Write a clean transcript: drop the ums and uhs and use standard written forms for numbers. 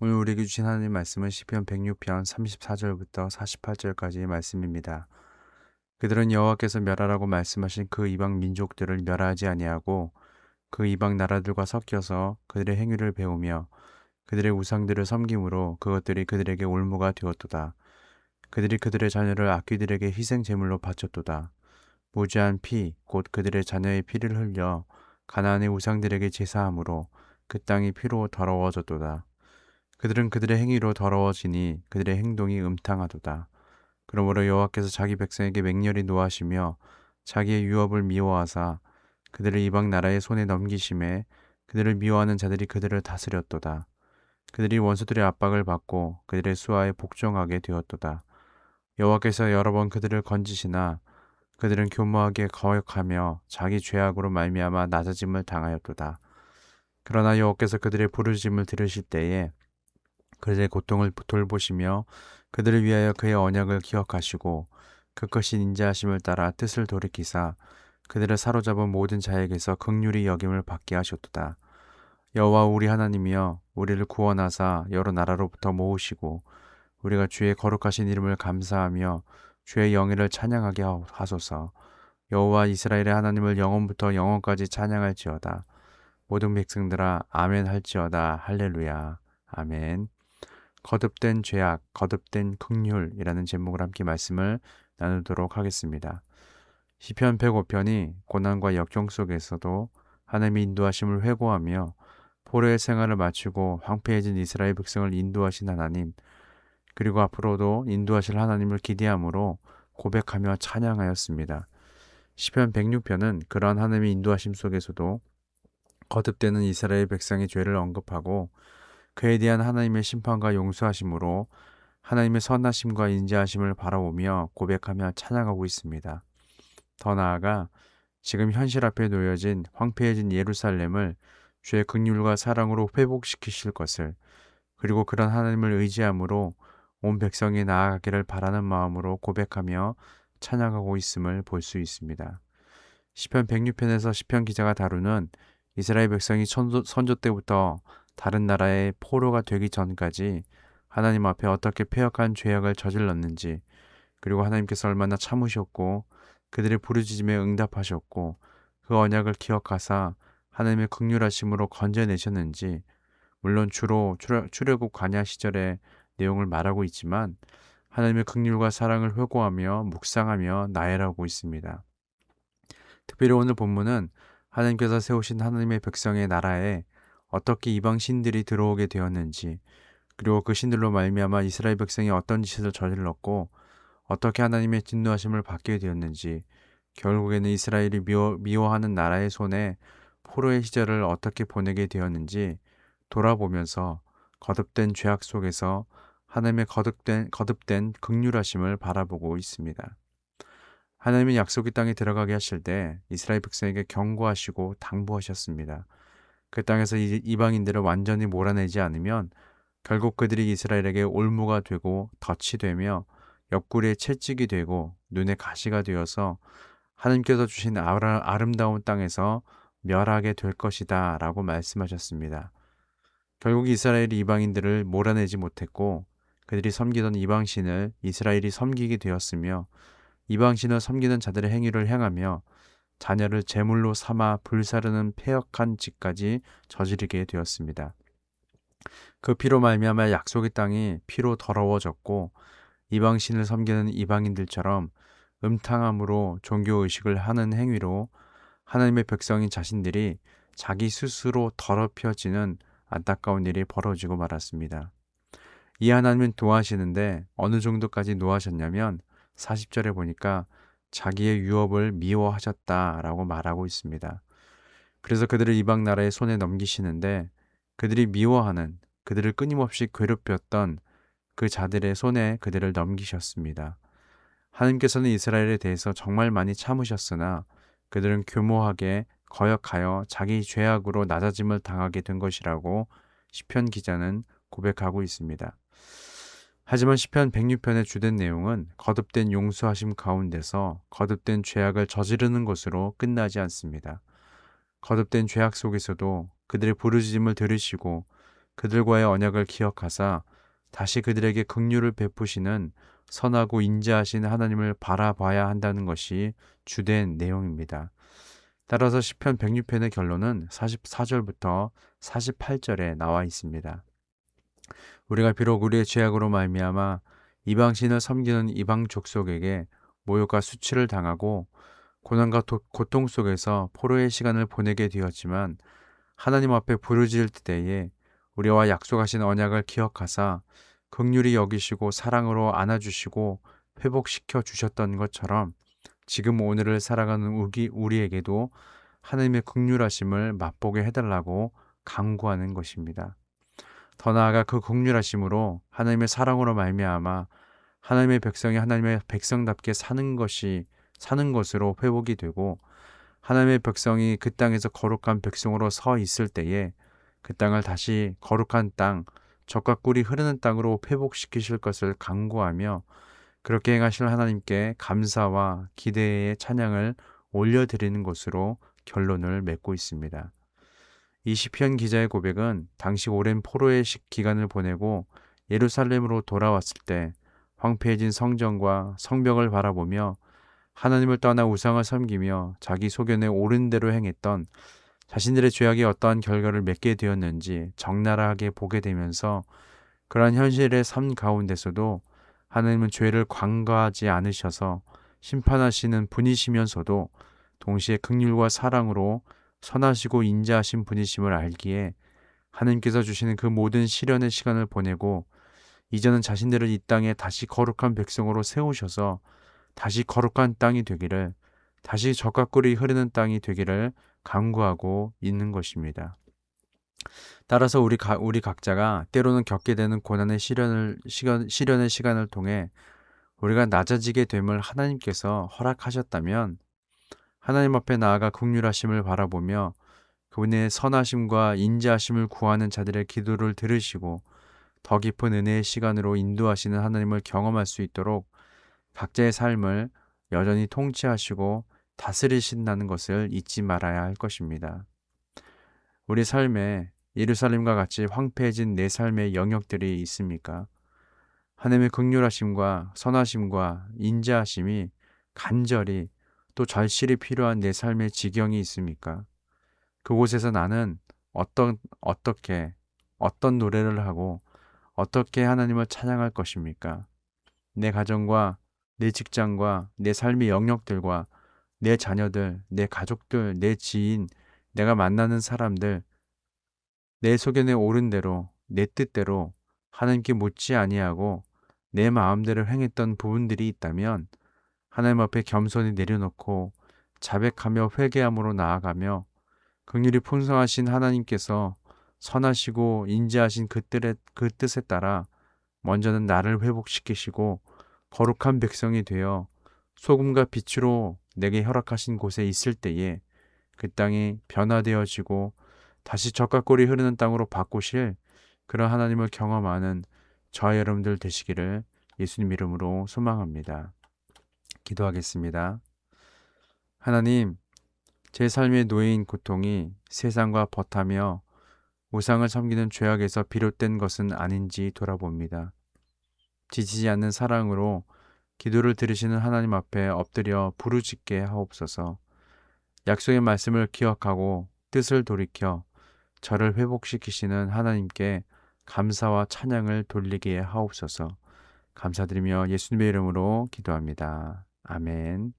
오늘 우리에게 주신 하나님 말씀은 시편 106편 34절부터 48절까지의 말씀입니다. 그들은 여호와께서 멸하라고 말씀하신 그 이방 민족들을 멸하지 아니하고 그 이방 나라들과 섞여서 그들의 행위를 배우며 그들의 우상들을 섬김으로 그것들이 그들에게 올무가 되었도다. 그들이 그들의 자녀를 악귀들에게 희생 제물로 바쳤도다. 무죄한 피, 곧 그들의 자녀의 피를 흘려 가나안의 우상들에게 제사함으로 그 땅이 피로 더러워졌도다. 그들은 그들의 행위로 더러워지니 그들의 행동이 음탕하도다. 그러므로 여호와께서 자기 백성에게 맹렬히 노하시며 자기의 유업을 미워하사 그들을 이방 나라의 손에 넘기심에 그들을 미워하는 자들이 그들을 다스렸도다. 그들이 원수들의 압박을 받고 그들의 수하에 복종하게 되었도다. 여호와께서 여러 번 그들을 건지시나 그들은 교모하게 거역하며 자기 죄악으로 말미암아 낮아짐을 당하였도다. 그러나 여호와께서 그들의 부르짖음을 들으실 때에 그들의 고통을 돌보시며 그들을 위하여 그의 언약을 기억하시고 그 크신 인자하심을 따라 뜻을 돌이키사 그들을 사로잡은 모든 자에게서 긍휼히 여김을 받게 하셨도다. 여호와 우리 하나님이여 우리를 구원하사 여러 나라로부터 모으시고 우리가 주의 거룩하신 이름을 감사하며 주의 영예를 찬양하게 하소서. 여호와 이스라엘의 하나님을 영원부터 영원까지 찬양할지어다. 모든 백성들아 아멘 할지어다. 할렐루야. 아멘. 거듭된 죄악, 거듭된 긍휼이라는 제목을 함께 말씀을 나누도록 하겠습니다. 시편 105편이 고난과 역경 속에서도 하나님의 인도하심을 회고하며 포로의 생활을 마치고 황폐해진 이스라엘 백성을 인도하신 하나님, 그리고 앞으로도 인도하실 하나님을 기대함으로 고백하며 찬양하였습니다. 시편 106편은 그러한 하나님의 인도하심 속에서도 거듭되는 이스라엘 백성의 죄를 언급하고 그에 대한 하나님의 심판과 용서하심으로 하나님의 선하심과 인자하심을 바라보며 고백하며 찬양하고 있습니다. 더 나아가 지금 현실 앞에 놓여진 황폐해진 예루살렘을 주의 긍휼과 사랑으로 회복시키실 것을, 그리고 그런 하나님을 의지함으로 온 백성이 나아가기를 바라는 마음으로 고백하며 찬양하고 있음을 볼 수 있습니다. 시편 106편에서 시편 기자가 다루는 이스라엘 백성이 선조 때부터 다른 나라의 포로가 되기 전까지 하나님 앞에 어떻게 패역한 죄악을 저질렀는지, 그리고 하나님께서 얼마나 참으셨고 그들의 부르짖음에 응답하셨고 그 언약을 기억하사 하나님의 긍휼하심으로 건져내셨는지, 물론 주로 출애굽 광야 시절의 내용을 말하고 있지만 하나님의 긍휼과 사랑을 회고하며 묵상하며 나열하고 있습니다. 특별히 오늘 본문은 하나님께서 세우신 하나님의 백성의 나라에 어떻게 이방 신들이 들어오게 되었는지, 그리고 그 신들로 말미암아 이스라엘 백성이 어떤 짓을 저질렀고 어떻게 하나님의 진노하심을 받게 되었는지, 결국에는 이스라엘이 미워하는 나라의 손에 포로의 시절을 어떻게 보내게 되었는지 돌아보면서 거듭된 죄악 속에서 하나님의 거듭된 긍휼하심을 바라보고 있습니다. 하나님은 약속의 땅에 들어가게 하실 때 이스라엘 백성에게 경고하시고 당부하셨습니다. 그 땅에서 이방인들을 완전히 몰아내지 않으면 결국 그들이 이스라엘에게 올무가 되고 덫이 되며 옆구리에 채찍이 되고 눈에 가시가 되어서 하나님께서 주신 아름다운 땅에서 멸하게 될 것이다 라고 말씀하셨습니다. 결국 이스라엘이 이방인들을 몰아내지 못했고 그들이 섬기던 이방신을 이스라엘이 섬기게 되었으며 이방신을 섬기는 자들의 행위를 행하며 자녀를 제물로 삼아 불사르는 패역한 짓까지 저지르게 되었습니다. 그 피로 말미암아 약속의 땅이 피로 더러워졌고 이방신을 섬기는 이방인들처럼 음탕함으로 종교의식을 하는 행위로 하나님의 백성인 자신들이 자기 스스로 더럽혀지는 안타까운 일이 벌어지고 말았습니다. 이 하나님은 노하시는데 어느 정도까지 노하셨냐면 40절에 보니까 자기의 유업을 미워하셨다라고 말하고 있습니다. 그래서 그들을 이방 나라의 손에 넘기시는데 그들이 미워하는, 그들을 끊임없이 괴롭혔던 그 자들의 손에 그들을 넘기셨습니다. 하나님께서는 이스라엘에 대해서 정말 많이 참으셨으나 그들은 교모하게 거역하여 자기 죄악으로 낮아짐을 당하게 된 것이라고 시편 기자는 고백하고 있습니다. 하지만 시편 106편의 주된 내용은 거듭된 용서하심 가운데서 거듭된 죄악을 저지르는 것으로 끝나지 않습니다. 거듭된 죄악 속에서도 그들의 부르짖음을 들으시고 그들과의 언약을 기억하사 다시 그들에게 긍휼을 베푸시는 선하고 인자하신 하나님을 바라봐야 한다는 것이 주된 내용입니다. 따라서 시편 106편의 결론은 44절부터 48절에 나와 있습니다. 우리가 비록 우리의 죄악으로 말미암아 이방신을 섬기는 이방 족속에게 모욕과 수치를 당하고 고난과 고통 속에서 포로의 시간을 보내게 되었지만 하나님 앞에 부르짖을 때에 우리와 약속하신 언약을 기억하사 긍휼히 여기시고 사랑으로 안아주시고 회복시켜 주셨던 것처럼 지금 오늘을 살아가는 우리에게도 하나님의 긍휼하심을 맛보게 해달라고 간구하는 것입니다. 더 나아가 그 긍휼하심으로 하나님의 사랑으로 말미암아 하나님의 백성이 하나님의 백성답게 사는 것으로 회복이 되고 하나님의 백성이 그 땅에서 거룩한 백성으로 서 있을 때에 그 땅을 다시 거룩한 땅, 젖과 꿀이 흐르는 땅으로 회복시키실 것을 간구하며 그렇게 행하실 하나님께 감사와 기대의 찬양을 올려드리는 것으로 결론을 맺고 있습니다. 이 시편 기자의 고백은 당시 오랜 포로의 기간을 보내고 예루살렘으로 돌아왔을 때 황폐해진 성전과 성벽을 바라보며 하나님을 떠나 우상을 섬기며 자기 소견에 옳은 대로 행했던 자신들의 죄악이 어떠한 결과를 맺게 되었는지 적나라하게 보게 되면서 그러한 현실의 삶 가운데서도 하나님은 죄를 관과하지 않으셔서 심판하시는 분이시면서도 동시에 긍휼과 사랑으로 선하시고 인자하신 분이심을 알기에 하나님께서 주시는 그 모든 시련의 시간을 보내고 이제는 자신들을 이 땅에 다시 거룩한 백성으로 세우셔서 다시 거룩한 땅이 되기를, 다시 젖과 꿀이 흐르는 땅이 되기를 간구하고 있는 것입니다. 따라서 우리 각자가 때로는 겪게 되는 고난의 시련의 시간을 통해 우리가 낮아지게 됨을 하나님께서 허락하셨다면 하나님 앞에 나아가 긍휼하심을 바라보며 그분의 선하심과 인자하심을 구하는 자들의 기도를 들으시고 더 깊은 은혜의 시간으로 인도하시는 하나님을 경험할 수 있도록 각자의 삶을 여전히 통치하시고 다스리신다는 것을 잊지 말아야 할 것입니다. 우리 삶에 예루살렘과 같이 황폐해진 내 삶의 영역들이 있습니까? 하나님의 긍휼하심과 선하심과 인자하심이 간절히 또 절실히 필요한 내 삶의 지경이 있습니까? 그곳에서 나는 어떤 노래를 하고 어떻게 하나님을 찬양할 것입니까? 내 가정과 내 직장과 내 삶의 영역들과 내 자녀들, 내 가족들, 내 지인, 내가 만나는 사람들, 내 소견에 옳은 대로, 내 뜻대로 하나님께 묻지 아니하고 내 마음대로 행했던 부분들이 있다면 하나님 앞에 겸손히 내려놓고 자백하며 회개함으로 나아가며 긍휼이 풍성하신 하나님께서 선하시고 인자하신 그 뜻에 따라 먼저는 나를 회복시키시고 거룩한 백성이 되어 소금과 빛으로 내게 허락하신 곳에 있을 때에 그 땅이 변화되어지고 다시 젖과 꿀이 흐르는 땅으로 바꾸실 그런 하나님을 경험하는 저와 여러분들 되시기를 예수님 이름으로 소망합니다. 기도하겠습니다. 하나님, 제 삶의 노예인 고통이 세상과 벗하며 우상을 섬기는 죄악에서 비롯된 것은 아닌지 돌아봅니다. 지치지 않는 사랑으로 기도를 들으시는 하나님 앞에 엎드려 부르짖게 하옵소서. 약속의 말씀을 기억하고 뜻을 돌이켜 저를 회복시키시는 하나님께 감사와 찬양을 돌리게 하옵소서. 감사드리며 예수님의 이름으로 기도합니다. 아멘.